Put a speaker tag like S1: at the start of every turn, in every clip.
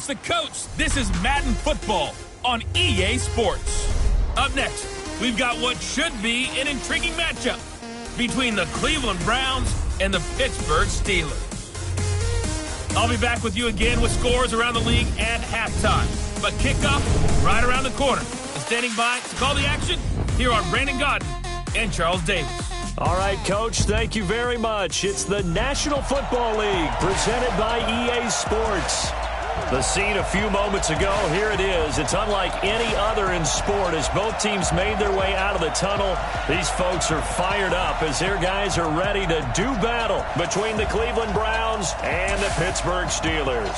S1: the coach. This is Madden Football on EA Sports. Up next, we've got what should be an intriguing matchup between the Cleveland Browns and the Pittsburgh Steelers. I'll be back with you again with scores around the league at halftime. But kickoff right around the corner. And standing by to call the action, here are Brandon Godden and Charles Davis.
S2: All right, Coach, thank you very much. It's the National Football League presented by EA Sports. The scene a few moments ago, here it is. It's unlike any other in sport as both teams made their way out of the tunnel. These folks are fired up as their guys are ready to do battle between the Cleveland Browns and the Pittsburgh Steelers.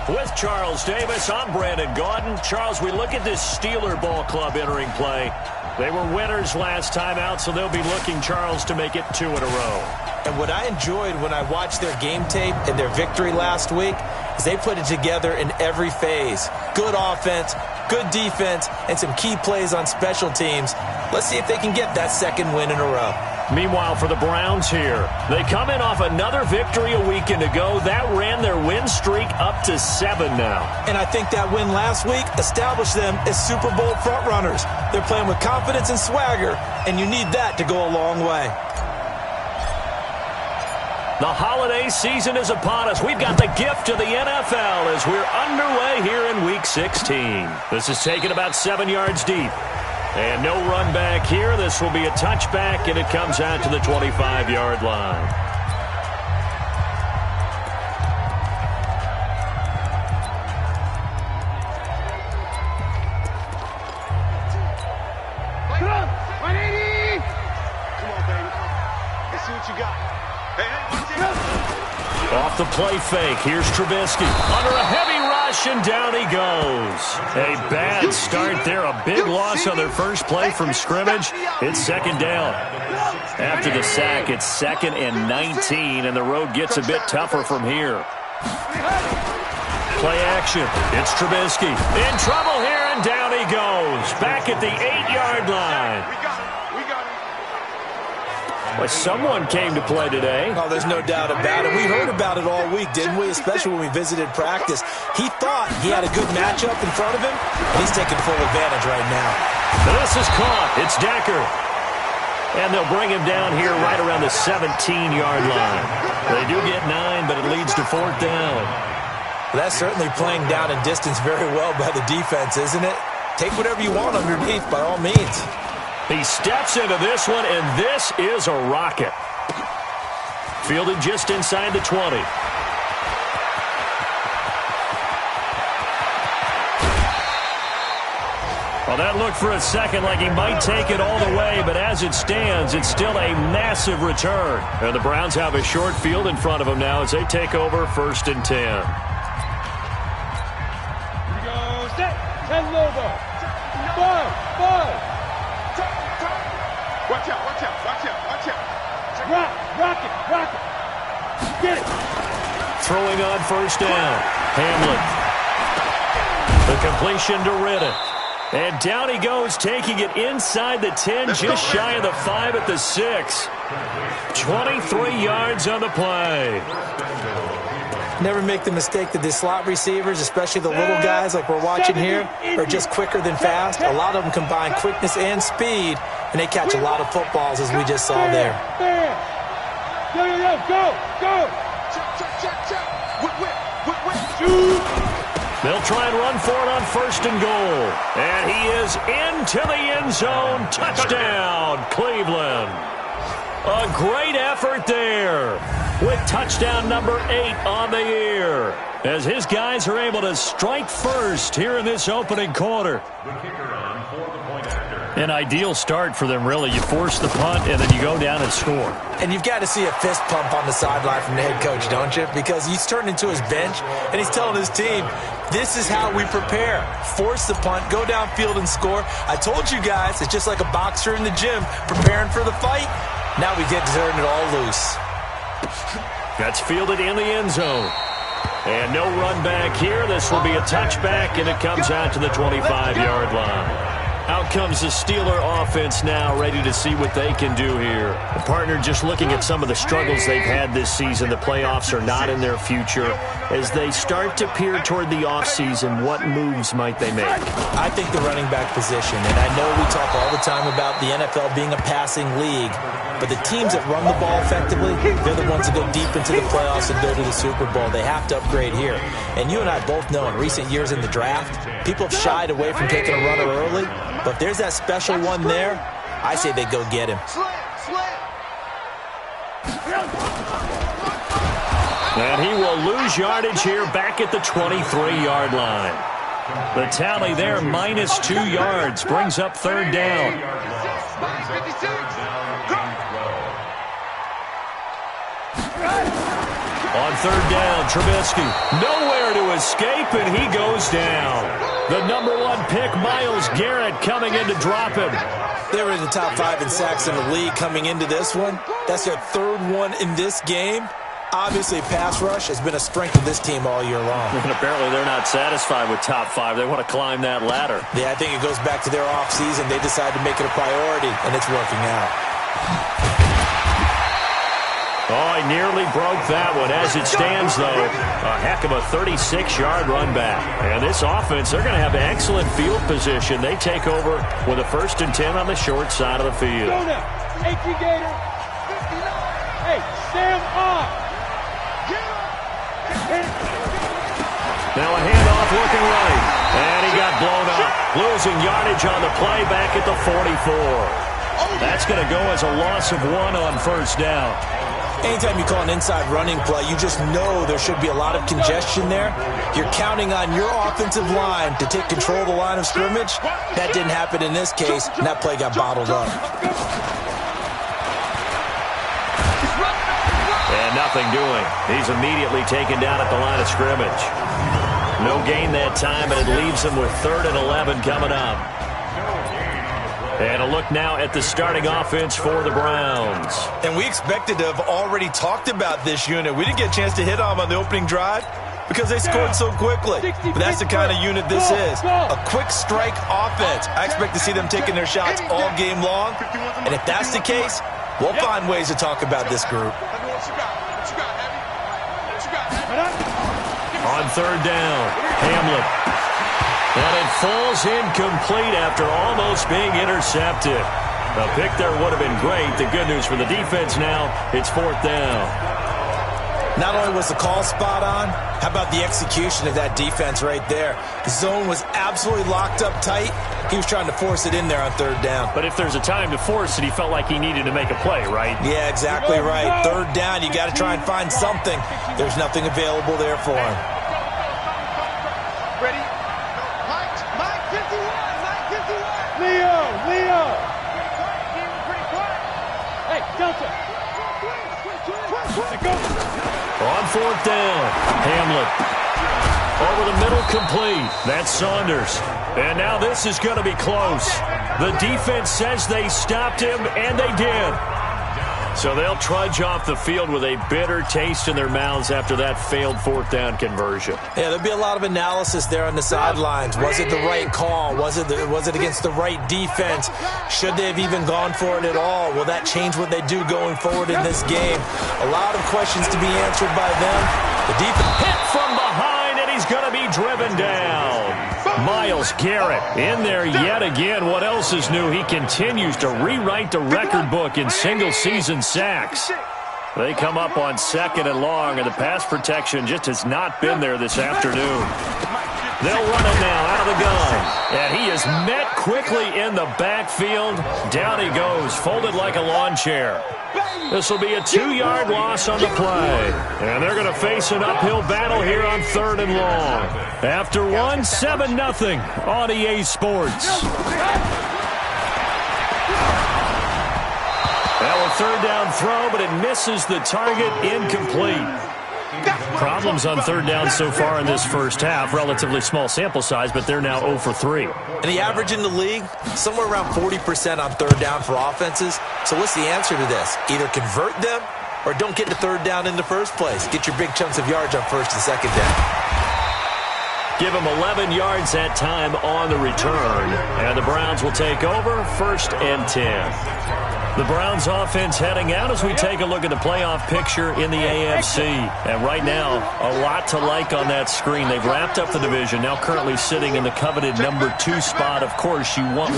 S2: With Charles Davis, I'm Brandon Gaudin. Charles, we look at this Steeler ball club entering play. They were winners last time out, so they'll be looking, Charles, to make it 2 in a row.
S3: And what I enjoyed when I watched their game tape and their victory last week is they put it together in every phase. Good offense, good defense, and some key plays on special teams. Let's see if they can get that second win in a row.
S2: Meanwhile, for the Browns here, they come in off another victory a weekend ago. That ran their win streak up to 7 now.
S3: And I think that win last week established them as Super Bowl frontrunners. They're playing with confidence and swagger, and you need that to go a long way.
S2: The holiday season is upon us. We've got the gift of the NFL as we're underway here in Week 16. This is taken about 7 yards deep. And no run back here. This will be a touchback, and it comes out to the 25-yard line.
S4: Come on, 180! Come on, baby. Let's see what you got.
S2: Off the play fake, here's Trubisky. Under a heavy rush, and down he goes. A bad start there, a big loss on their first play from scrimmage. It's second down. After the sack, it's 2nd and 19, and the road gets a bit tougher from here. Play action, it's Trubisky. In trouble here, and down he goes. Back at the 8-yard line. Well, someone came to play today.
S3: Oh, there's no doubt about it. We heard about it all week, didn't we? Especially when we visited practice. He thought he had a good matchup in front of him, and he's taking full advantage right now.
S2: This is caught. It's Decker. And they'll bring him down here right around the 17-yard line. They do get 9, but it leads to 4th down.
S3: Well, that's certainly playing down in distance very well by the defense, isn't it? Take whatever you want underneath by all means.
S2: He steps into this one, and this is a rocket. Fielded just inside the 20. Well, that looked for a second like he might take it all the way, but as it stands, it's still a massive return. And the Browns have a short field in front of them now as they take over 1st and 10.
S4: Here we go. Step. 10 logo. 5. Watch out, watch out, watch out, watch out. Rock it. Get it.
S2: Throwing on 1st down. Hamlin. The completion to Riddick. And down he goes, taking it inside the 10, just shy of the 5 at the 6. 23 yards on the play.
S3: Never make the mistake that the slot receivers, especially the little guys like we're watching here, are just quicker than fast. A lot of them combine quickness and speed, and they catch a lot of footballs, as we just saw there.
S4: Go!
S2: They'll try and run for it on 1st and goal. And he is into the end zone. Touchdown, Cleveland. A great effort there with touchdown number 8 on the year as his guys are able to strike first here in this opening quarter. An ideal start for them, really. You force the punt, and then you go down and score.
S3: And you've got to see a fist pump on the sideline from the head coach, don't you? Because he's turned into his bench, and he's telling his team, this is how we prepare. Force the punt, go downfield and score. I told you guys, it's just like a boxer in the gym preparing for the fight. Now we get to turn it all loose.
S2: That's fielded in the end zone. And no run back here. This will be a touchback, and it comes out to the 25-yard line. Out comes the Steeler offense now, ready to see what they can do here. The partner, just looking at some of the struggles they've had this season, the playoffs are not in their future, as they start to peer toward the offseason, what moves might they make?
S3: I think the running back position, and I know we talk all the time about the NFL being a passing league, but the teams that run the ball effectively, they're the ones that go deep into the playoffs and go to the Super Bowl. They have to upgrade here. And you and I both know in recent years in the draft, people have shied away from taking a runner early, but if there's that special one there, I say they go get him.
S2: And he will lose yardage here back at the 23-yard line. The tally there, -2 yards, brings up third down. On third down, Trubisky, nowhere to escape, and he goes down. The number 1 pick, Myles Garrett, coming in to drop him.
S3: They were in the top 5 in sacks in the league coming into this one. That's their third one in this game. Obviously, pass rush has been a strength of this team all year long.
S2: And apparently they're not satisfied with top 5. They want to climb that ladder.
S3: Yeah, I think it goes back to their offseason. They decided to make it a priority, and it's working out.
S2: Oh, I nearly broke that one. As it stands, though, a heck of a 36-yard run back. And this offense, they're going to have excellent field position. They take over with a 1st and 10 on the short side of the field.
S4: Go now. 18 Gator. 59. Hey, stand up.
S2: Now a handoff looking right. And he got blown up. Losing yardage on the play back at the 44. That's going to go as a loss of 1 on first down.
S3: Anytime you call an inside running play, you just know there should be a lot of congestion there. You're counting on your offensive line to take control of the line of scrimmage. That didn't happen in this case, and that play got bottled up.
S2: And nothing doing. He's immediately taken down at the line of scrimmage. No gain that time, and it leaves him with 3rd and 11 coming up. And a look now at the starting offense for the Browns.
S3: And we expected to have already talked about this unit. We didn't get a chance to hit on the opening drive because they scored so quickly. But that's the kind of unit this is. A quick strike offense. I expect to see them taking their shots all game long. And if that's the case, we'll find ways to talk about this group.
S2: On third down, Hamlet. And it falls incomplete after almost being intercepted. A pick there would have been great. The good news for the defense now, it's 4th down.
S3: Not only was the call spot on, how about the execution of that defense right there? The zone was absolutely locked up tight. He was trying to force it in there on third down.
S2: But if there's a time to force it, he felt like he needed to make a play, right?
S3: Yeah, exactly right. Third down, you got to try and find something. There's nothing available there for him.
S4: Ready? Mike 51. Leo. Hey, Delta. Go.
S2: On 4th down, Hamlet. Over the middle, complete. That's Saunders. And now this is going to be close. The defense says they stopped him, and they did. So they'll trudge off the field with a bitter taste in their mouths after that failed 4th down conversion.
S3: Yeah, there'll be a lot of analysis there on the sidelines. Was it the right call? Was it against the right defense? Should they have even gone for it at all? Will that change what they do going forward in this game? A lot of questions to be answered by them. The defense
S2: hit from behind, and he's going to be driven down. Myles Garrett in there yet again. What else is new? He continues to rewrite the record book in single-season sacks. They come up on 2nd and long, and the pass protection just has not been there this afternoon. They'll run it now out of the gun. And he is met quickly in the backfield. Down he goes, folded like a lawn chair. This will be a 2-yard loss on the play. And they're going to face an uphill battle here on 3rd and long. After one, 7-0 on EA Sports. Now a 3rd down throw, but it misses the target, incomplete. Problems on 3rd down so far in this first half. Relatively small sample size, but they're now 0 for 3.
S3: And the average in the league, somewhere around 40% on 3rd down for offenses. So what's the answer to this? Either convert them or don't get to 3rd down in the first place. Get your big chunks of yards on 1st and 2nd down.
S2: Give them 11 yards that time on the return. And the Browns will take over 1st and 10. The Browns offense heading out as we take a look at the playoff picture in the AFC. And right now, a lot to like on that screen. They've wrapped up the division, now currently sitting in the coveted number 2 spot. Of course, you'd love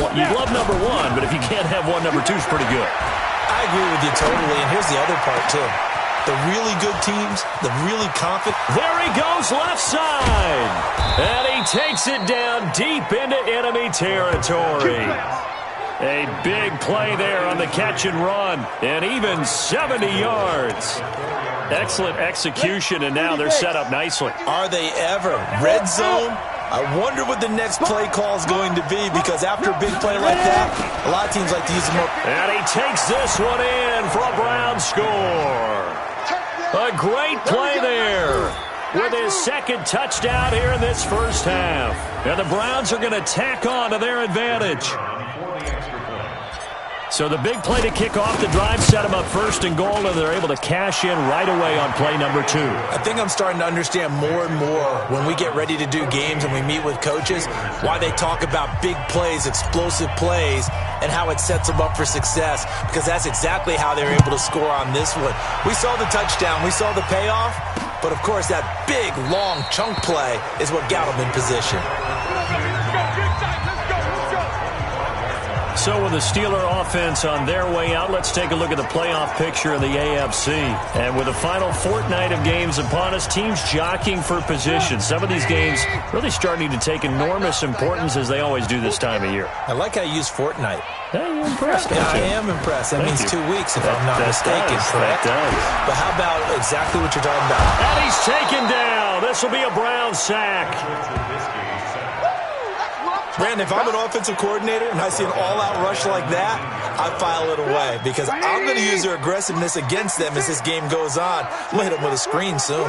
S2: number 1, but if you can't have one, number 2 is pretty good.
S3: I agree with you totally, and here's the other part, too. The really good teams, the really confident.
S2: There he goes left side. And he takes it down deep into enemy territory. A big play there on the catch and run, and even 70 yards. Excellent execution, and now they're set up nicely.
S3: Are they ever? Red zone? I wonder what the next play call is going to be, because after a big play like that, a lot of teams like to use them up.
S2: And he takes this one in for a Brown score. A great play there with his second touchdown here in this first half. And the Browns are going to tack on to their advantage. So the big play to kick off the drive set them up first and goal, and they're able to cash in right away on play number 2.
S3: I think I'm starting to understand more and more when we get ready to do games and we meet with coaches why they talk about big plays, explosive plays, and how it sets them up for success, because that's exactly how they're able to score on this one. We saw the touchdown. We saw the payoff. But, of course, that big, long chunk play is what got them in position.
S2: So with the Steeler offense on their way out, let's take a look at the playoff picture of the AFC. And with the final fortnight of games upon us, teams jockeying for position. Some of these games really starting to take enormous importance, as they always do this time of year.
S3: I like how you use fortnight.
S2: Hey, you're impressed,
S3: Yeah,
S2: aren't you?
S3: I am impressed. That means 2 weeks, if I'm not
S2: that
S3: mistaken,
S2: does,
S3: correct?
S2: That does.
S3: But how about exactly what you're talking about?
S2: And he's taken down. This will be a Brown sack.
S3: Brandon, if I'm an offensive coordinator and I see an all-out rush like that, I file it away, because I'm going to use their aggressiveness against them as this game goes on. I'm going to hit them with a screen soon.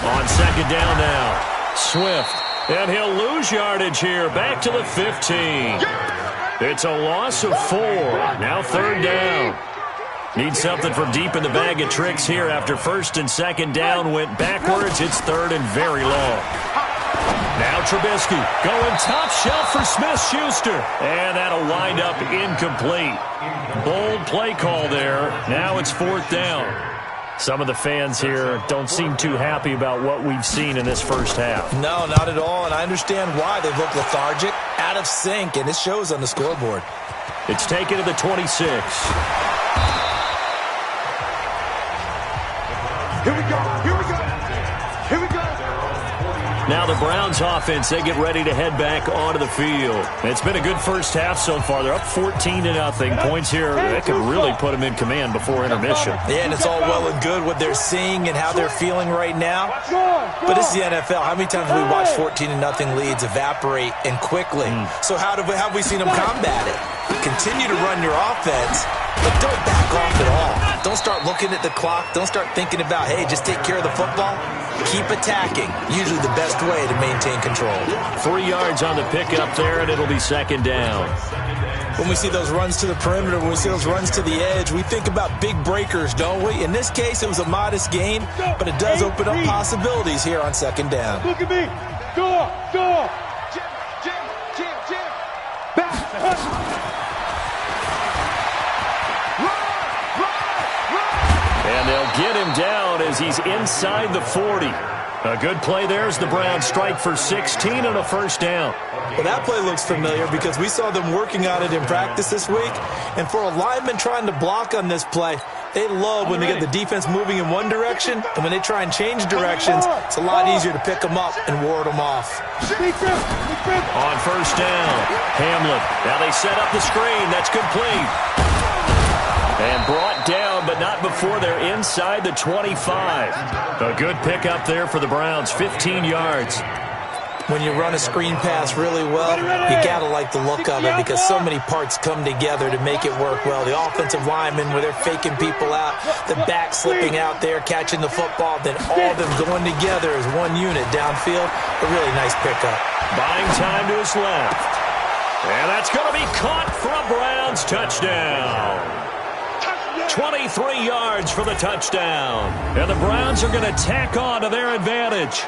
S2: On second down now, Swift. And he'll lose yardage here, back to the 15. It's a loss of 4. Now third down. Need something from deep in the bag of tricks here after first and second down went backwards. It's third and very long. Now Trubisky going top shelf for Smith-Schuster. And that'll wind up incomplete. Bold play call there. Now it's fourth down. Some of the fans here don't seem too happy about what we've seen in this first half.
S3: No, not at all, and I understand why. They look lethargic, out of sync, and it shows on the scoreboard.
S2: It's taken to the 26.
S4: Here we go. Here we go. Here we go.
S2: Now the Browns offense, they get ready to head back onto the field. It's been a good first half so far. They're up 14-0. Points here that could really put them in command before intermission.
S3: Yeah, and it's all well and good what they're seeing and how they're feeling right now. But this is the NFL. How many times have we watched 14-0 leads evaporate and quickly? So how have we seen them combat it? Continue to run your offense, but don't back off at all. Don't start looking at the clock. Don't start thinking about, hey, just take care of the football. Keep attacking. Usually the best way to maintain control.
S2: 3 yards on the pickup there, and it'll be second down.
S3: When we see those runs to the perimeter, when we see those runs to the edge, we think about big breakers, don't we? In this case, it was a modest gain, but it does open up possibilities here on second down.
S4: Look at me. Go. Jim. Back.
S2: And they'll get him down as he's inside the 40. A good play there as the Browns strike for 16 and a first down.
S3: Well, that play looks familiar because we saw them working on it in practice this week. And for a lineman trying to block on this play, they love when they get the defense moving in one direction. And when they try and change directions, it's a lot easier to pick them up and ward them off.
S2: On first down, Hamlin. Now they set up the screen. That's complete. And brought down, but not before they're inside the 25. A good pickup there for the Browns, 15 yards.
S3: When you run a screen pass really well, you got to like the look of it because so many parts come together to make it work well. The offensive linemen, where they're faking people out, the back slipping out there, catching the football, then all of them going together as one unit downfield. A really nice pickup.
S2: Buying time to his left. And that's going to be caught for a Browns touchdown. 23 yards for the touchdown. And the Browns are going to tack on to their advantage.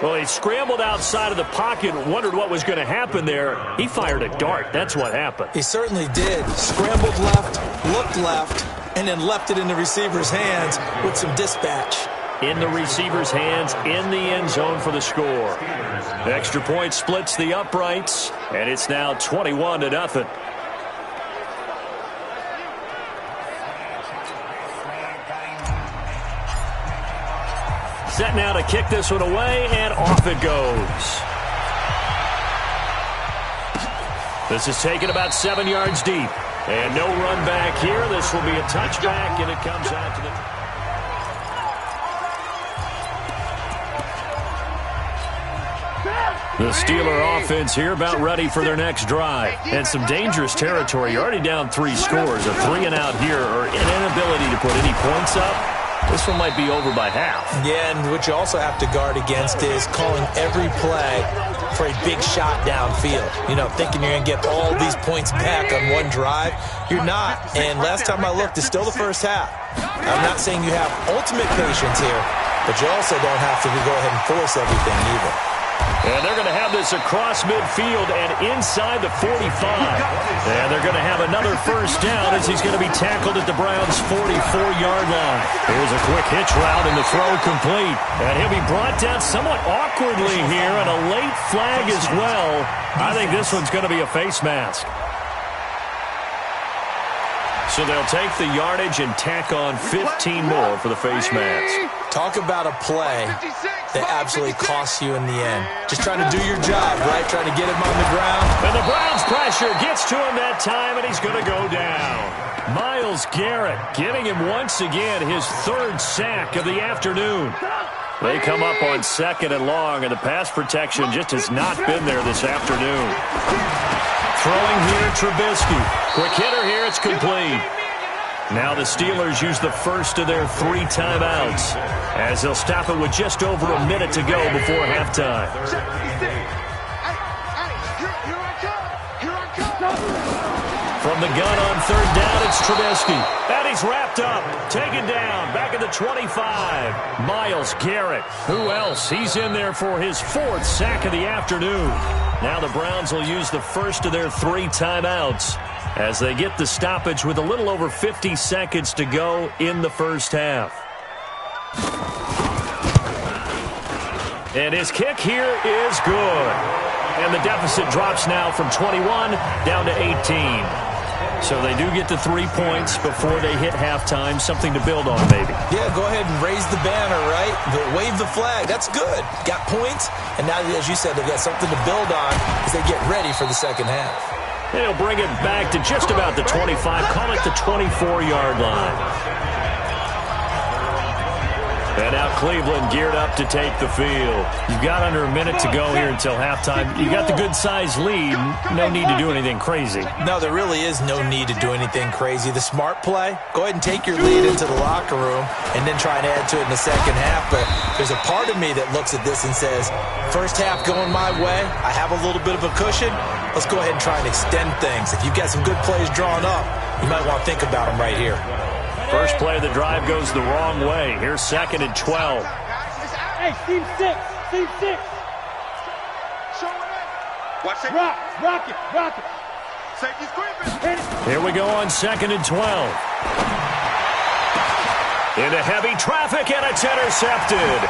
S2: Well, he scrambled outside of the pocket and wondered what was going to happen there. He fired a dart. That's what happened.
S3: He certainly did. Scrambled left, looked left, and then left it in the receiver's hands with some dispatch.
S2: In the receiver's hands, in the end zone for the score. The extra point splits the uprights, and it's now 21-0. Set now to kick this one away, and off it goes. This is taken about 7 yards deep. And no run back here. This will be a touchback, and it comes out to the... The Steeler offense here about ready for their next drive. And some dangerous territory. You're already down 3 scores. A 3-and-out here, or an inability to put any points up. This one might be over by half. Yeah, and what you also have to guard against is calling every play for a big shot downfield. You know, thinking you're going to get all these points back on one drive. You're not. And last time I looked, it's still the first half. I'm not saying you have ultimate patience here, but you also don't have to go ahead and force everything either. And they're going to have this across midfield and inside the 45. And they're going to have another first down as he's going to be tackled at the Browns' 44-yard line. Here's a quick hitch route and the throw complete. And he'll be brought down somewhat awkwardly here, and a late flag as well. I think this one's going to be a face mask. So they'll take the yardage and tack on 15 more for the face mask. Talk about a play that absolutely costs you in the end. Just trying to do your job, right? Trying to get him on the ground. And the Browns pressure gets to him that time, and he's going to go down. Myles Garrett giving him once again his 3rd sack of the afternoon. They come up on 2nd and long, and the pass protection just has not been there this afternoon. Throwing here, Trubisky. Quick hitter here, it's complete. Now the Steelers use the first of their 3 timeouts as they'll stop it with just over a minute to go before halftime. From the gun on 3rd down, it's Trubisky. And he's wrapped up, taken down, back at the 25. Myles Garrett. Who else? He's in there for his 4th sack of the afternoon. Now the Browns will use the first of their 3 timeouts as they get the stoppage with a little over 50 seconds to go in the first half. And his kick here is good. And the deficit drops now from 21 down to 18. So they do get the 3 points before they hit halftime. Something to build on, maybe. Yeah, go ahead and raise the banner, right? Wave the flag. That's good. Got points. And now, as you said, they've got something to build on as they get ready for the second half. And he'll bring it back to just about the 25. Call it the 24-yard line. And now Cleveland geared up to take the field. You've got under a minute to go here until halftime. You got the good-sized lead. No need to do anything crazy. No, there really is no need to do anything crazy. The smart play, go ahead and take your lead into the locker room and then try and add to it in the second half. But there's a part of me that looks at this and says, first half going my way, I have a little bit of a cushion. Let's go ahead and try and extend things. If you've got some good plays drawn up, you might want to think about them right here. First play of the drive goes the wrong way. Here's 2nd and 12.
S4: Hey, Steve 6. Steve 6. Watch it. Rock it. Safety's creeping.
S2: Here we go on 2nd and 12. Into heavy traffic, and it's intercepted.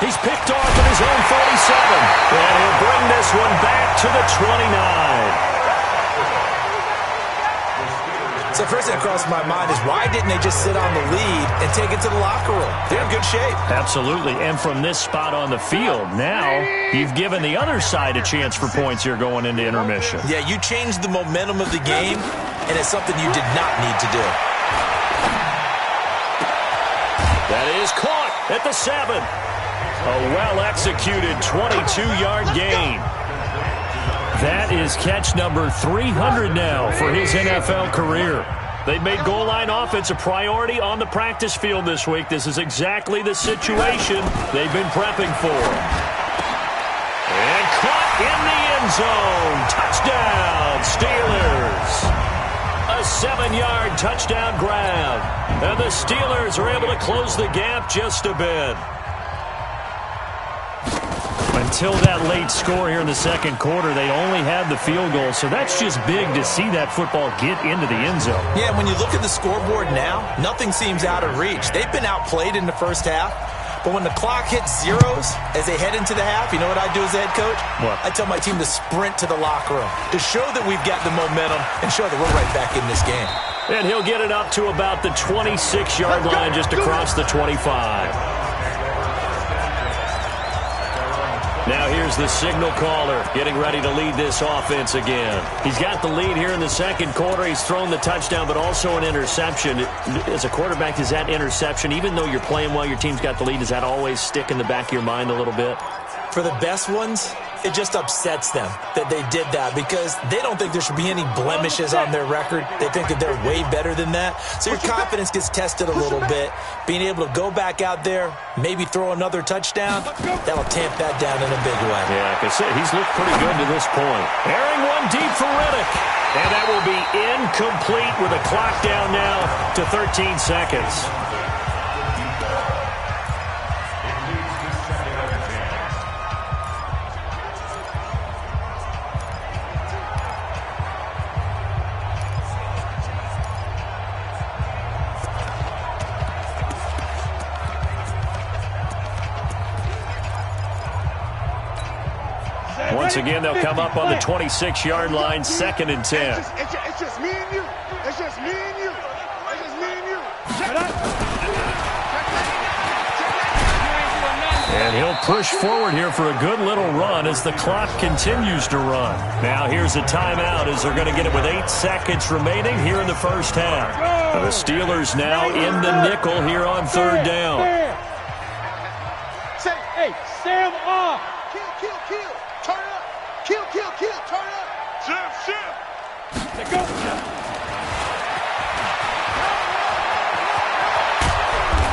S2: He's picked off at his own 47. And he'll bring this one back to the 29.
S3: So first thing that crossed my mind is why didn't they just sit on the lead and take it to the locker room? They're in good shape. Absolutely. And from this spot on the field, now you've given the other side a chance for points here going into intermission. Yeah, you changed the momentum of the game, and it's something you did not need to do.
S2: That is caught at the 7. A well-executed 22-yard gain. That is catch number 300 now for his NFL career. They've made goal line offense a priority on the practice field this week. This is exactly the situation they've been prepping for. And caught in the end zone. Touchdown, Steelers. A 7-yard touchdown grab. And the Steelers are able to close the gap just a bit. until that late score here in the second quarter, they only had the field goal. So that's just big to see that football get into the end zone.
S3: Yeah, when you look at the scoreboard now, nothing seems out of reach. They've been outplayed in the first half. But when the clock hits zeros as they head into the half, you know what I do as the head coach?
S2: What?
S3: I tell my team to sprint to the locker room to show that we've got the momentum and show that we're right back in this game.
S2: And he'll get it up to about the 26-yard line just across the 25. Now here's the signal caller getting ready to lead this offense again. He's got the lead here in the second quarter. He's thrown the touchdown, but also an interception. As a quarterback, does that interception, even though you're playing well, your team's got the lead, does that always stick in the back of your mind a little bit?
S3: For the best ones, it just upsets them that they did that because they don't think there should be any blemishes on their record. They think that they're way better than that. So your confidence gets tested a little bit. Being able to go back out there, maybe throw another touchdown, that'll tamp that down in a big way.
S2: Yeah, like I said, he's looked pretty good to this point. Airing one deep for Riddick. And that will be incomplete with a clock down now to 13 seconds. Once again, they'll come up on the 26-yard line, 2nd and 10.
S4: It's just me and you. It's just me and you. It's just me and you.
S2: And he'll push forward here for a good little run as the clock continues to run. Now here's a timeout as they're going to get it with 8 seconds remaining here in the first half. The Steelers now in the nickel here on 3rd down.
S4: Say, hey, Sam off. Kill. Turn it up. Kill. Turn it up. Shim. Let go.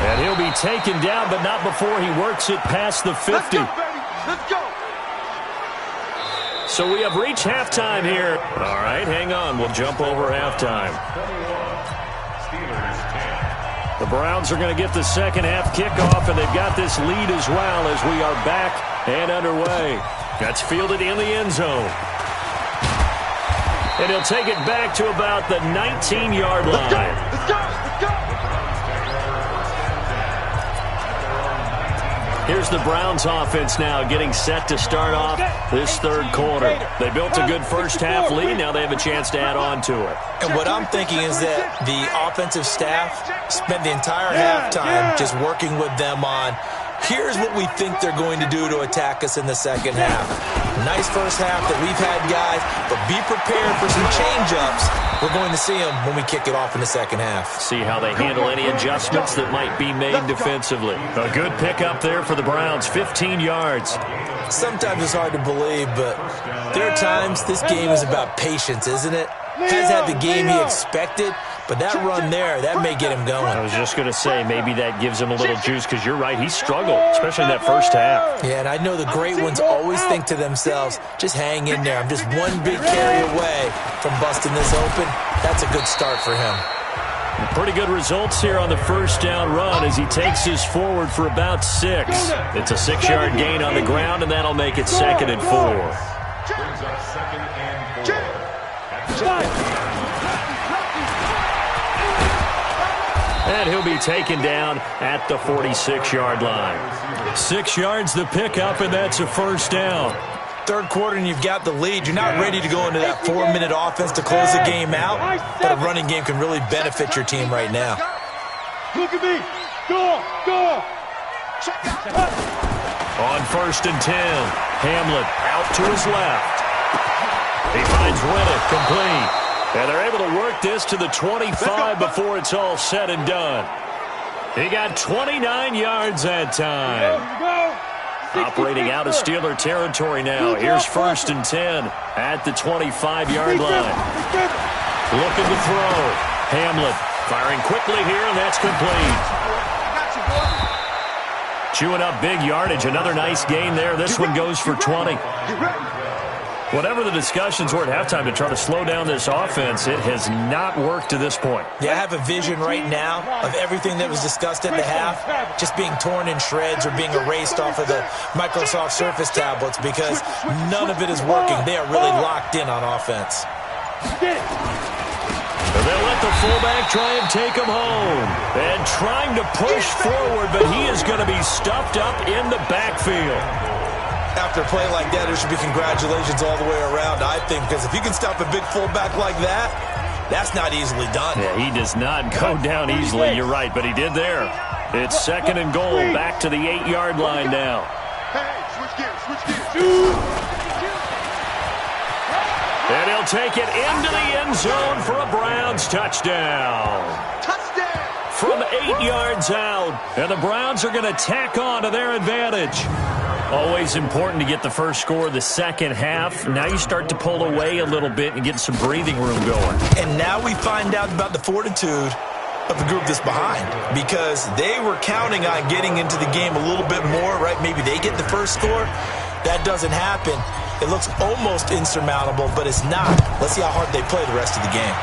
S2: And he'll be taken down, but not before he works it past the 50.
S4: Let's go, baby. Let's go.
S2: So we have reached halftime here. All right, hang on. We'll jump over halftime. The Browns are going to get the second half kickoff, and they've got this lead as well as we are back and underway. That's fielded in the end zone. And he'll take it back to about the 19-yard line.
S4: Let's go.
S2: Here's the Browns offense now getting set to start off this third quarter. They built a good first half lead. Now they have a chance to add on to it.
S3: And what I'm thinking is that the offensive staff spent the entire halftime just working with them on, here's what we think they're going to do to attack us in the second half. Nice first half that we've had, guys, but be prepared for some change-ups. We're going to see them when we kick it off in the second half.
S2: See how they handle any adjustments that might be made defensively. A good pickup there for the Browns, 15 yards.
S3: Sometimes it's hard to believe, but there are times this game is about patience, isn't it? Has had the game he expected, but that run there, that may get him going.
S2: I was just going to say, maybe that gives him a little juice, because you're right, he struggled, especially in that first half.
S3: Yeah, and I know the great ones always think to themselves, just hang in there. I'm just one big carry away from busting this open. That's a good start for him.
S2: Pretty good results here on the first down run as he takes us forward for about 6. It's a 6-yard gain on the ground, and that'll make it 2nd and 4. And he'll be taken down at the 46-yard line. 6 yards the pickup, and that's a first down.
S3: Third quarter and you've got the lead. You're not ready to go into that 4-minute offense to close the game out, but a running game can really benefit your team right now.
S4: Look at me. Go.
S2: On 1st and 10, Hamlet out to his left. He finds Riddick complete. And they're able to work this to the 25 before it's all said and done. He got 29 yards that time. Operating out of Steeler territory now. Here's 1st and 10 at the 25-yard line. Looking to throw. Hamlet firing quickly here, and that's complete. Chewing up big yardage. Another nice gain there. This one goes for 20. Whatever the discussions were at halftime to try to slow down this offense, it has not worked to this point.
S3: Yeah, I have a vision right now of everything that was discussed at the half just being torn in shreds or being erased off of the Microsoft Surface tablets because none of it is working. They are really locked in on offense.
S2: They'll let the fullback try and take him home. And trying to push forward, but he is going to be stuffed up in the backfield.
S3: After a play like that, there should be congratulations all the way around, I think, because if you can stop a big fullback like that, that's not easily done.
S2: Yeah, he does not go down easily, you're right, but he did there. It's 2nd and goal, back to the 8-yard line now.
S4: Hey, switch gears.
S2: And he'll take it into the end zone for a Browns touchdown.
S4: Touchdown!
S2: From 8 yards out, and the Browns are going to tack on to their advantage. Always important to get the first score of the second half. Now you start to pull away a little bit and get some breathing room going.
S3: And now we find out about the fortitude of the group that's behind because they were counting on getting into the game a little bit more, right? Maybe they get the first score. That doesn't happen. It looks almost insurmountable, but it's not. Let's see how hard they play the rest of the game.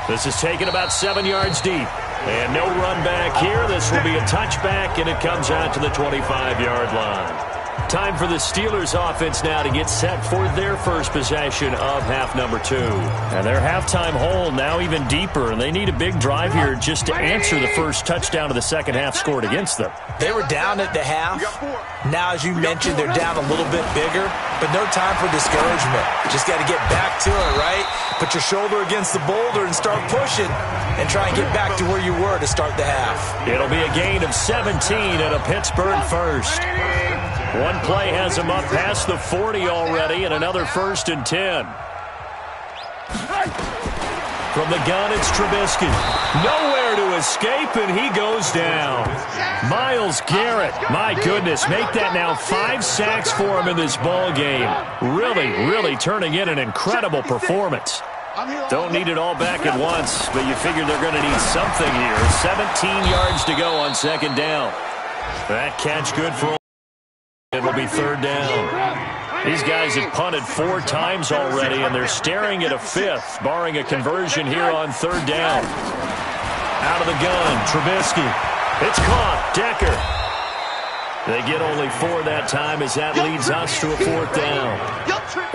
S2: This is taken about 7 yards deep. And no run back here. This will be a touchback, and it comes out to the 25-yard line. Time for the Steelers offense now to get set for their first possession of half number 2. And their halftime hole now even deeper, and they need a big drive here just to answer the first touchdown of the second half scored against them.
S3: They were down at the half. Now, as you mentioned, they're down a little bit bigger, but no time for discouragement. Just got to get back to it, right? Put your shoulder against the boulder and start pushing and try and get back to where you were to start the half.
S2: It'll be a gain of 17 and a Pittsburgh first. One play has him up past the 40 already, and another 1st and 10. From the gun, it's Trubisky. Nowhere to escape, and he goes down. Myles Garrett, my goodness, make that now 5 sacks for him in this ball game. Really turning in an incredible performance. Don't need it all back at once, but you figure they're going to need something here. 17 yards to go on 2nd down. That catch good for it'll be 3rd down. These guys have punted 4 times already, and they're staring at a 5th, barring a conversion here on 3rd down. Out of the gun, Trubisky. It's caught. Decker. They get only 4 that time as that leads us to a 4th down.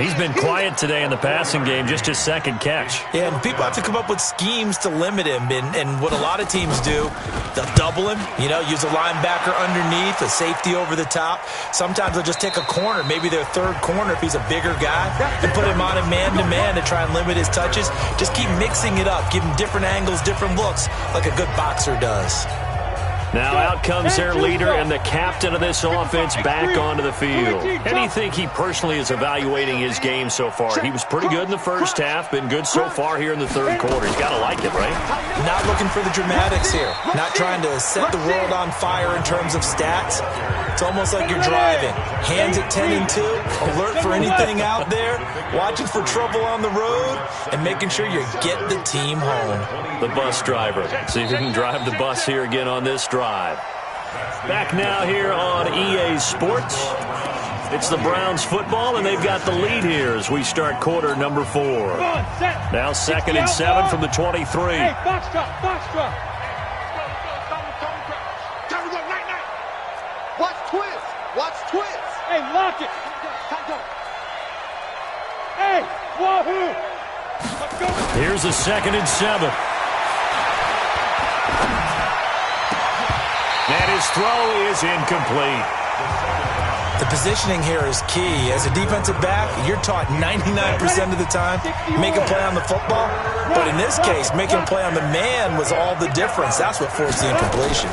S2: He's been quiet today in the passing game, just his 2nd catch.
S3: Yeah, and people have to come up with schemes to limit him. And what a lot of teams do, they'll double him, use a linebacker underneath, a safety over the top. Sometimes they'll just take a corner, maybe their 3rd corner if he's a bigger guy, and put him on a man-to-man to try and limit his touches. Just keep mixing it up, give him different angles, different looks, like a good boxer does.
S2: Now out comes their leader and the captain of this offense back onto the field. How do you think he personally is evaluating his game so far? He was pretty good in the first half, been good so far here in the 3rd quarter. He's got to like it, right?
S3: Not looking for the dramatics here. Not trying to set the world on fire in terms of stats. It's almost like you're driving. Hands at 10 and 2, alert for anything out there, watching for trouble on the road, and making sure you get the team home.
S2: The bus driver. See if he can drive the bus here again on this drive. Back now here on EA Sports. It's the Browns football, and they've got the lead here as we start quarter number 4. Now 2nd and 7 from the 23.
S4: Hey, box drop. Time to go, night. Watch twist. Hey, lock it. Time to go. Hey, wahoo. Let's go.
S2: Here's a 2nd and 7. And his throw is incomplete.
S3: The positioning here is key. As a defensive back, you're taught 99% of the time, make a play on the football. But in this case, making a play on the man was all the difference. That's what forced the incompletion.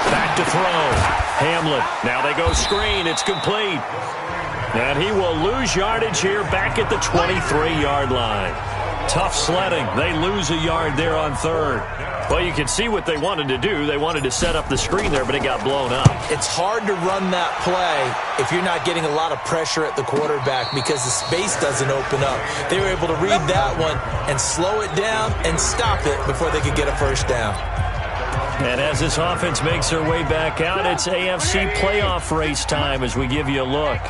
S2: Back to throw. Hamlin. Now they go screen. It's complete. And he will lose yardage here back at the 23-yard line. Tough sledding. They lose a yard there on 3rd. Well, you can see what they wanted to do. They wanted to set up the screen there, but it got blown up.
S3: It's hard to run that play if you're not getting a lot of pressure at the quarterback because the space doesn't open up. They were able to read that one and slow it down and stop it before they could get a 1st down.
S2: And as this offense makes their way back out, it's AFC playoff race time as we give you a look.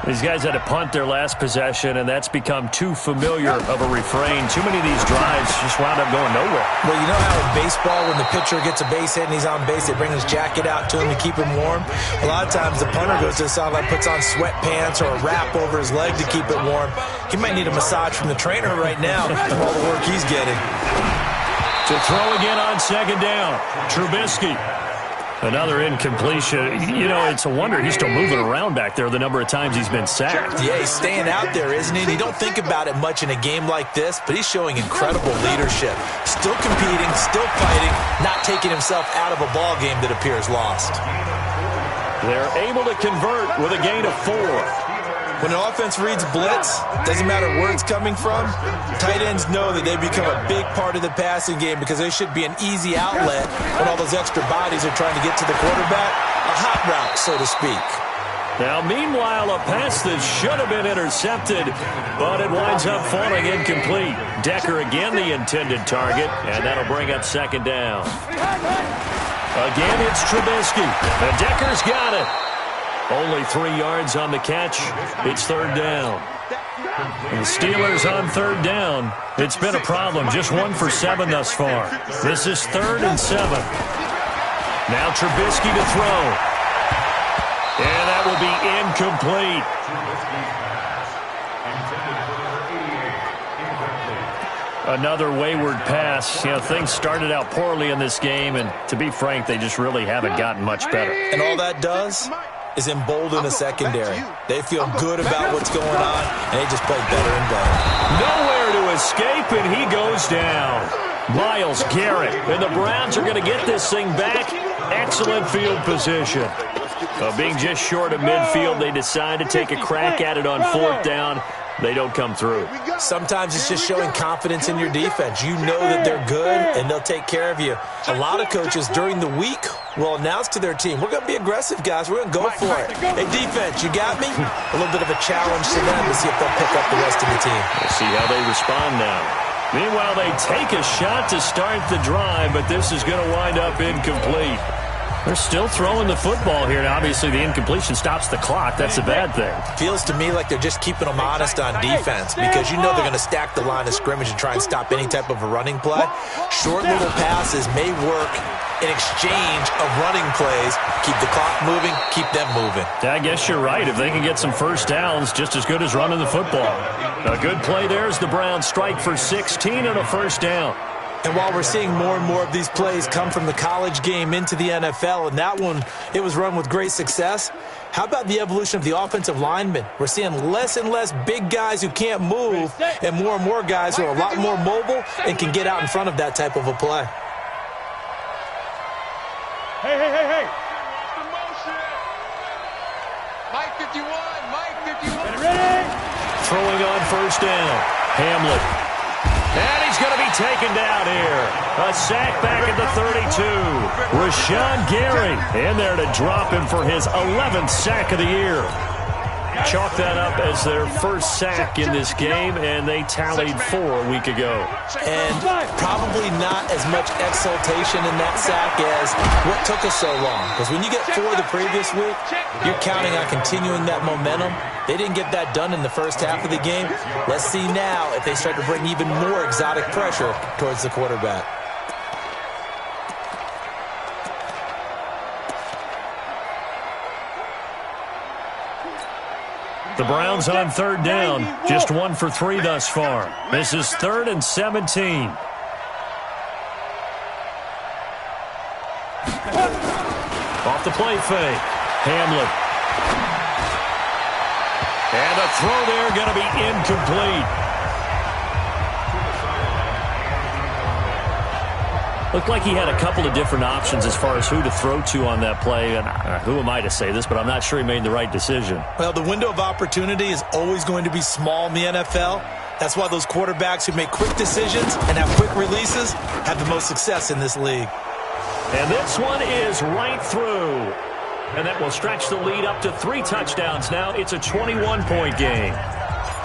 S2: These guys had to punt their last possession, and that's become too familiar of a refrain. Too many of these drives just wound up going nowhere.
S3: Well, you know how in baseball, when the pitcher gets a base hit and he's on base, they bring his jacket out to him to keep him warm? A lot of times the punter goes to the sideline, puts on sweatpants or a wrap over his leg to keep it warm. He might need a massage from the trainer right now from all the work he's getting.
S2: To throw again on second down, Trubisky. Another incompletion. You know, it's a wonder he's still moving around back there the number of times he's been sacked.
S3: Yeah, he's staying out there, isn't he? And you don't think about it much in a game like this, but he's showing incredible leadership. Still competing, still fighting, not taking himself out of a ball game that appears lost.
S2: They're able to convert with a gain of 4.
S3: When an offense reads blitz, doesn't matter where it's coming from, tight ends know that they become a big part of the passing game because they should be an easy outlet when all those extra bodies are trying to get to the quarterback. A hot route, so to speak.
S2: Now, meanwhile, a pass that should have been intercepted, but it winds up falling incomplete. Decker again the intended target, and that'll bring up second down. Again, it's Trubisky, and Decker's got it. Only 3 yards on the catch. It's third down. And the Steelers on third down. It's been a problem. Just 1 for 7 thus far. This is 3rd and 7. Now Trubisky to throw. And that will be incomplete. Another wayward pass. You know, things started out poorly in this game, and to be frank, they just really haven't gotten much better.
S3: And all that does is embolden the secondary. They feel good about what's going on, and they just play better and better.
S2: Nowhere to escape, and he goes down. Myles Garrett, and the Browns are going to get this thing back. Excellent field position. Being just short of midfield, they decide to take a crack at it on 4th down. They don't come through.
S3: Sometimes it's just showing confidence in your defense. You know that they're good, and they'll take care of you. A lot of coaches during the week will announce to their team, we're going to be aggressive, guys. We're going to go for it. Hey, defense, you got me? A little bit of a challenge to them to see if they'll pick up the rest of the team.
S2: We'll see how they respond now. Meanwhile, they take a shot to start the drive, but this is going to wind up incomplete. They're still throwing the football here, and obviously the incompletion stops the clock. That's a bad thing.
S3: Feels to me like they're just keeping them honest on defense because you know they're going to stack the line of scrimmage and try and stop any type of a running play. Short little passes may work in exchange of running plays. Keep the clock moving, keep them moving.
S2: I guess you're right. If they can get some first downs, just as good as running the football. A good play there as the Browns strike for 16 and a first down.
S3: And while we're seeing more and more of these plays come from the college game into the NFL, and that one, it was run with great success, how about the evolution of the offensive linemen? We're seeing less and less big guys who can't move and more guys who are a lot more mobile and can get out in front of that type of a play.
S4: Hey. Mike 51, Mike 51. Ready?
S2: Throwing on first down. Hamlet. And he's going to be taken down here. A sack back at the 32. Rashawn Gary in there to drop him for his 11th sack of the year. Chalk that up as their first sack in this game, and they tallied 4 a week ago.
S3: And probably not as much exultation in that sack as what took us so long. Because when you get 4 the previous week, you're counting on continuing that momentum. They didn't get that done in the first half of the game. Let's see now if they start to bring even more exotic pressure towards the quarterback.
S2: The Browns on third down, just 1 for 3 thus far. This is 3rd and 17. Off the play fake, Hamlet. And a throw there going to be incomplete. Looked like he had a couple of different options as far as who to throw to on that play. And who am I to say this, but I'm not sure he made the right decision.
S3: Well, the window of opportunity is always going to be small in the NFL. That's why those quarterbacks who make quick decisions and have quick releases have the most success in this league.
S2: And this one is right through. And that will stretch the lead up to 3 touchdowns now. It's a 21-point game.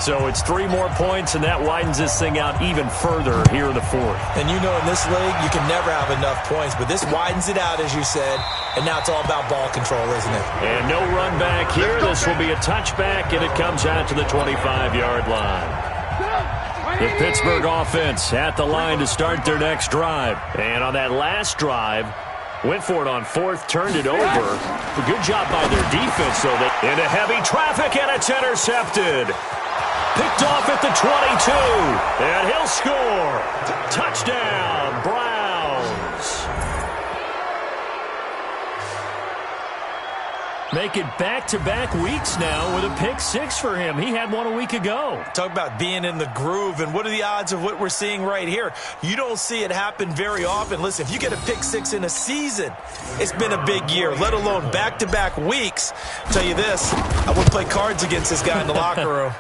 S2: So it's 3 more points, and that widens this thing out even further here in the fourth.
S3: And you know in this league, you can never have enough points, but this widens it out, as you said, and now it's all about ball control, isn't it?
S2: And no run back here. This will be a touchback, and it comes out to the 25-yard line. The Pittsburgh offense at the line to start their next drive. And on that last drive, went for it on 4th, turned it over. A good job by their defense, though. Into heavy traffic, and it's intercepted. Picked off at the 22, and he'll score. Touchdown, Browns. Make it back-to-back weeks now with a pick 6 for him. He had one a week ago.
S3: Talk about being in the groove, and what are the odds of what we're seeing right here? You don't see it happen very often. Listen, if you get a pick 6 in a season, it's been a big year, let alone back-to-back weeks. I'll tell you this, I wouldn't play cards against this guy in the locker room.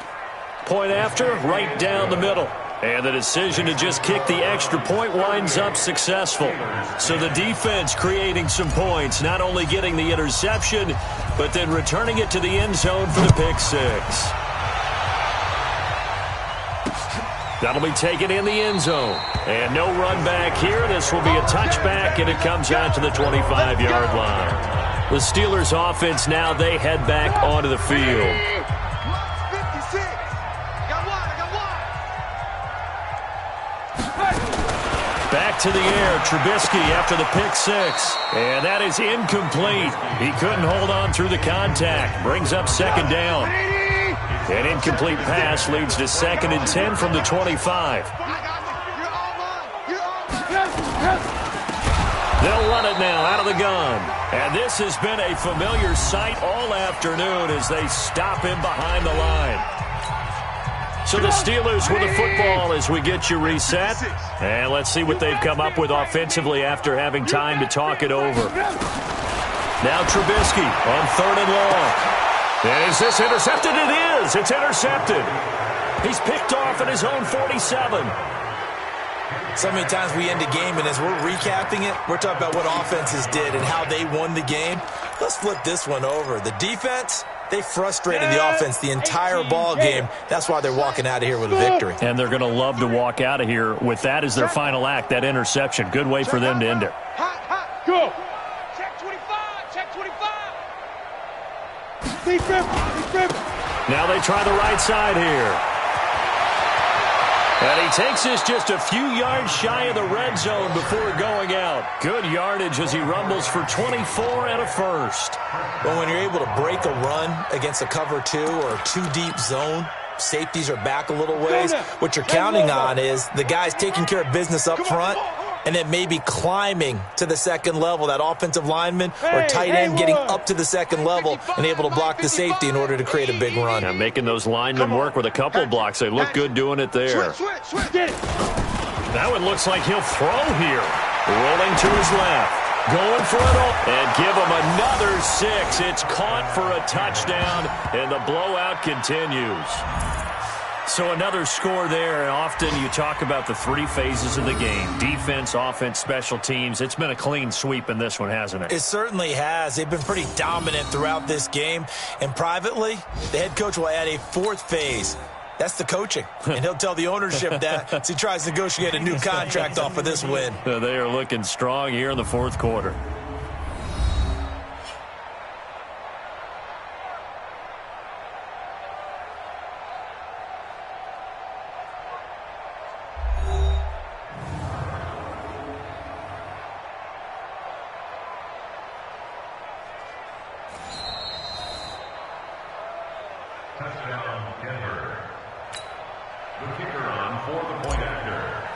S2: Point after, right down the middle. And the decision to just kick the extra point winds up successful. So the defense creating some points, not only getting the interception, but then returning it to the end zone for the pick 6. That'll be taken in the end zone. And no run back here. This will be a touchback, and it comes out to the 25-yard line. The Steelers offense now, they head back onto the field. Back to the air, Trubisky after the pick 6. And that is incomplete. He couldn't hold on through the contact. Brings up 2nd down. An incomplete pass leads to 2nd and 10 from the 25. They'll run it now out of the gun. And this has been a familiar sight all afternoon as they stop him behind the line. So the Steelers with the football as we get you reset. And let's see what they've come up with offensively after having time to talk it over. Now Trubisky on 3rd and long. And is this intercepted? It is. It's intercepted. He's picked off at his own 47.
S3: So many times we end a game, and as we're recapping it, we're talking about what offenses did and how they won the game. Let's flip this one over. The defense, they frustrated the offense the entire ball game. That's why they're walking out of here with a victory.
S2: And they're going to love to walk out of here with that as their final act, that interception. Good way for them to end it.
S4: Go. Check 25. Check 25.
S2: Now they try the right side here. And he takes this just a few yards shy of the red zone before going out. Good yardage as he rumbles for 24 and a first.
S3: Well, when you're able to break a run against a cover 2 or a 2-deep zone, safeties are back a little ways. What you're counting on is the guys taking care of business up front and then maybe climbing to the 2nd level, that offensive lineman or tight end getting up to the 2nd level and able to block the safety in order to create a big run.
S2: Now making those linemen work with a couple of blocks. They look good doing it there. That one looks like he'll throw here. Rolling to his left. Going for it all. And give him another 6. It's caught for a touchdown, and the blowout continues. So another score there, and often you talk about the 3 phases of the game. Defense, offense, special teams. It's been a clean sweep in this one, hasn't it?
S3: It certainly has. They've been pretty dominant throughout this game. And privately, the head coach will add a 4th phase. That's the coaching. And he'll tell the ownership that as he tries to negotiate a new contract off of this win.
S2: They are looking strong here in the 4th quarter.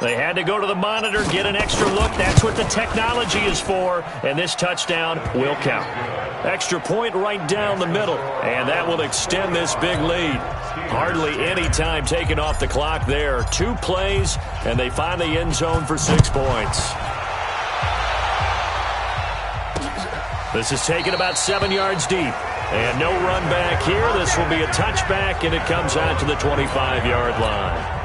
S2: They had to go to the monitor, get an extra look. That's what the technology is for. And this touchdown will count. Extra point right down the middle. And that will extend this big lead. Hardly any time taken off the clock there. 2 plays, and they find the end zone for 6 points. This is taken about 7 yards deep. And no run back here. This will be a touchback, and it comes out to the 25-yard line.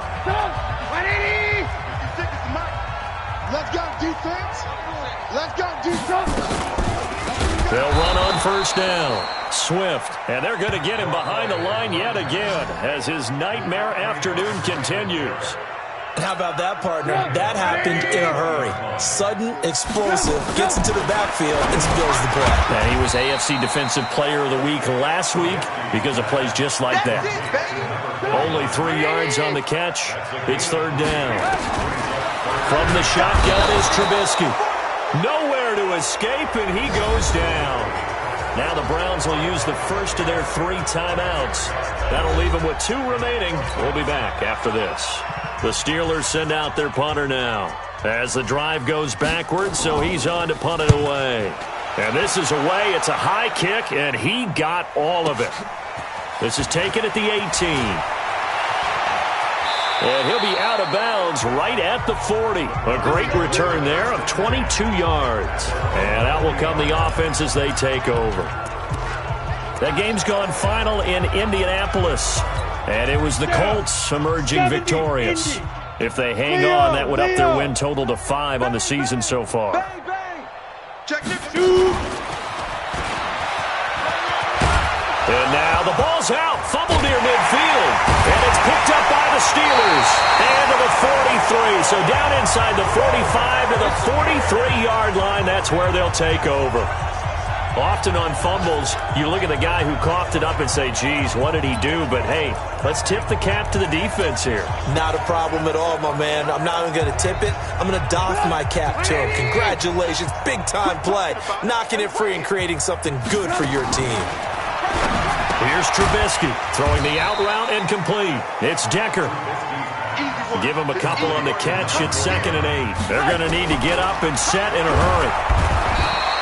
S4: Let's go, defense. Let's go, defense.
S2: They'll run on first down. Swift, and they're going to get him behind the line yet again as his nightmare afternoon continues.
S3: And how about that, partner? That happened in a hurry. Sudden, explosive, gets into the backfield and spills the play.
S2: And he was AFC Defensive Player of the Week last week because of plays just like that. Only 3 yards on the catch. It's third down. From the shotgun is Trubisky. Nowhere to escape, and he goes down. Now the Browns will use the first of their 3 timeouts. That'll leave them with 2 remaining. We'll be back after this. The Steelers send out their punter now as the drive goes backwards, so he's on to punt it away. And this is away. It's a high kick, and he got all of it. This is taken at the 18. And he'll be out of bounds right at the 40. A great return there of 22 yards. And out will come the offense as they take over. That game's gone final in Indianapolis. And it was the Colts emerging victorious. If they hang on, that would up their win total to 5 on the season so far. And now the ball's out. Fumble near midfield. And it's picked up by the Steelers. And to the 43. So down inside the 45 to the 43-yard line. That's where they'll take over. Often on fumbles, you look at the guy who coughed it up and say, geez, what did he do? But, hey, let's tip the cap to the defense here.
S3: Not a problem at all, my man. I'm not even going to tip it. I'm going to doff my cap to him. Congratulations. Big-time play. Knocking it free and creating something good for your team.
S2: Here's Trubisky throwing the out route and complete. It's Decker. Give him a couple on the catch. It's 2nd and 8. They're going to need to get up and set in a hurry.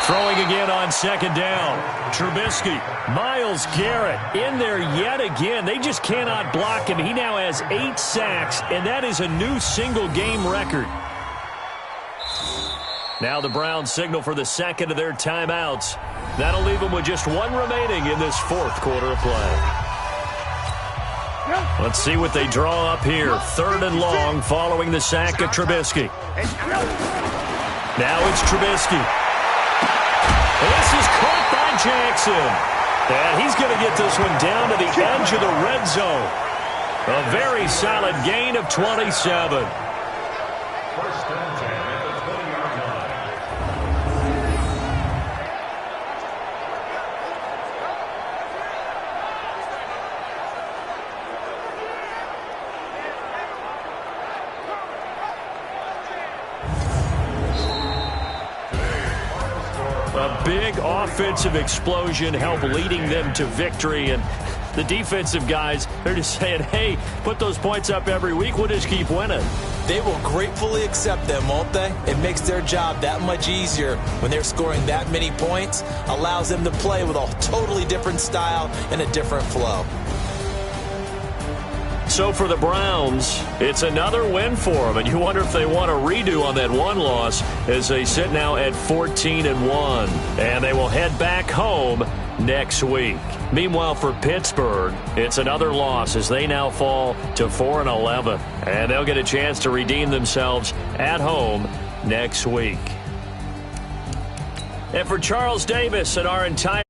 S2: Throwing again on 2nd down. Trubisky. Myles Garrett in there yet again. They just cannot block him. He now has 8 sacks, and that is a new single-game record. Now the Browns signal for the second of their timeouts. That'll leave them with just 1 remaining in this 4th quarter of play. Let's see what they draw up here. 3rd and long following the sack of Trubisky. Now it's Trubisky. This is caught by Jackson. And he's going to get this one down to the edge of the red zone. A very solid gain of 27. A big offensive explosion helped leading them to victory. And the defensive guys, they're just saying, hey, put those points up every week. We'll just keep winning.
S3: They will gratefully accept them, won't they? It makes their job that much easier when they're scoring that many points. Allows them to play with a totally different style and a different flow.
S2: So for the Browns, it's another win for them, and you wonder if they want a redo on that one loss as they sit now at 14-1, and they will head back home next week. Meanwhile, for Pittsburgh, it's another loss as they now fall to 4-11, and they'll get a chance to redeem themselves at home next week. And for Charles Davis and our entire